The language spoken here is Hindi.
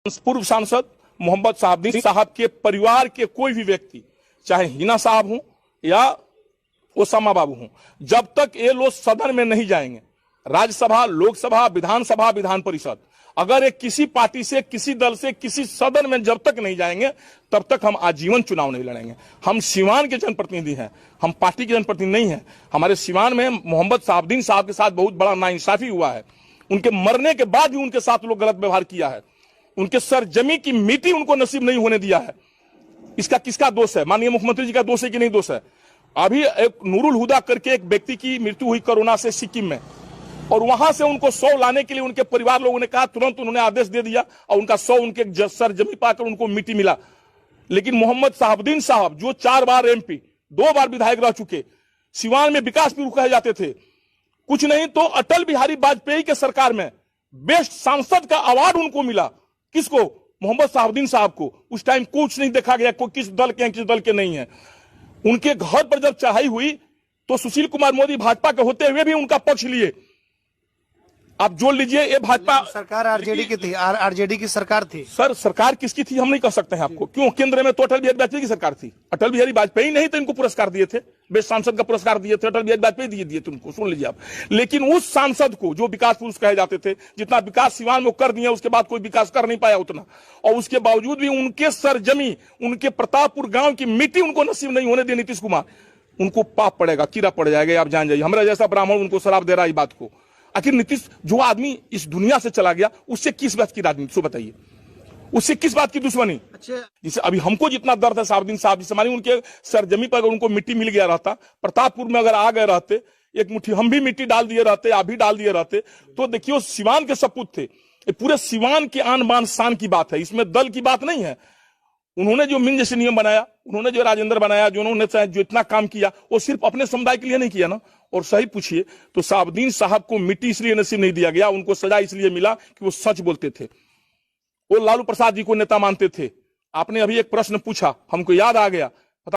पूर्व सांसद मोहम्मद साहबदीन साहब के परिवार के कोई भी व्यक्ति, चाहे हिना साहब हों या ओसामा बाबू हों, जब तक ये लोग सदन में नहीं जाएंगे, राज्यसभा, लोकसभा, विधानसभा, विधान परिषद, अगर एक किसी पार्टी से, किसी दल से, किसी सदन में जब तक नहीं जाएंगे, तब तक हम आजीवन चुनाव नहीं लड़ेंगे। हम सीवान के जनप्रतिनिधि हैं, हम पार्टी के जनप्रतिनिधि नहीं हैं। हमारे सीवान में मोहम्मद साहबदीन साहब के साथ बहुत बड़ा नाइंसाफी हुआ है। उनके मरने के बाद भी उनके साथ लोग गलत व्यवहार किया है। उनके सरजमी की मिट्टी उनको नसीब नहीं होने दिया है। इसका किसका दोष है? माननीय मुख्यमंत्री जी का दोष है कि नहीं दोष है? अभी एक नूरुल हुदा करके एक व्यक्ति की मृत्यु हुई कोरोना से सिक्किम में, और वहां से उनको 100 लाने के लिए उनके परिवार लोगों ने कहा, तुरंत उन्होंने आदेश दे दिया और उनका 100 उनके सरजमी पाकर उनको मिट्टी मिला। लेकिन मोहम्मद साहबदीन साहब जो 4 बार MP, 2 बार विधायक रह चुके, सिवान में विकास पुरुष कहे जाते थे, कुछ नहीं तो अटल बिहारी वाजपेयी के सरकार में बेस्ट सांसद का अवार्ड उनको मिला। किसको? मोहम्मद साहबदीन साहब को। उस टाइम कुछ नहीं देखा गया कोई किस दल के हैं, किस दल के नहीं है। उनके घर पर जब चढ़ाई हुई तो सुशील कुमार मोदी भाजपा के होते हुए भी उनका पक्ष लिए। आप जोड़ लीजिए, ये भाजपा सरकार आरजेडी की थी, आरजेडी की सरकार थी। सर सरकार किसकी थी हम नहीं कह सकते हैं आपको। क्यों? केंद्र में तो अटल बिहारी वाजपेयी की सरकार थी। अटल बिहारी वाजपेयी नहीं तो इनको पुरस्कार दिए थे, बेस्ट सांसद का पुरस्कार दिए थे, अटल बिहारी वाजपेयी दिए थे उनको। सुन लीजिए आप। लेकिन उस सांसद को जो विकास पुरुष कहे जाते थे, जितना विकास सिवान में कर दिया, उसके बाद कोई विकास कर नहीं पाया उतना, और उसके बावजूद भी उनके सरजमी, उनके प्रतापपुर गांव की मिट्टी उनको नसीब नहीं होने दी नीतीश कुमार, उनको पाप पड़ेगा, कीड़ा पड़ जाएगा। आप जान जाइए, हमारा जैसा ब्राह्मण उनको शराब दे रहा है बात को। आखिर नीतीश जो आदमी इस दुनिया से चला गया, उससे किस बात की राजनीति, सो बताइए, उससे किस बात की दुश्मनी? अच्छा, जिसे अभी हमको जितना दर्द है साहबदीन साहब, जिसे मानी उनके सरजमी पर अगर उनको मिट्टी मिल गया रहता, प्रतापपुर में अगर आ गए रहते, एक मुट्ठी हम भी मिट्टी डाल दिए रहते, आप भी डाल दिए रहते, तो देखियो सिवान के सपूत थे। ये पूरे सिवान की आन बान शान की बात है, इसमें दल की बात नहीं है। उन्होंने जो मिन जैसे नियम बनाया, उन्होंने जो राजेंद्र बनाया, जो उन्होंने जो इतना काम किया, वो सिर्फ अपने समुदाय के लिए नहीं किया ना। और सही पूछिए तो साहबदीन साहब को मिट्टी इसलिए नसीब नहीं दिया गया, उनको सजा इसलिए मिला कि वो सच बोलते थे, वो लालू प्रसाद जी को नेता मानते थे। आपने अभी एक प्रश्न पूछा, हमको याद आ गया।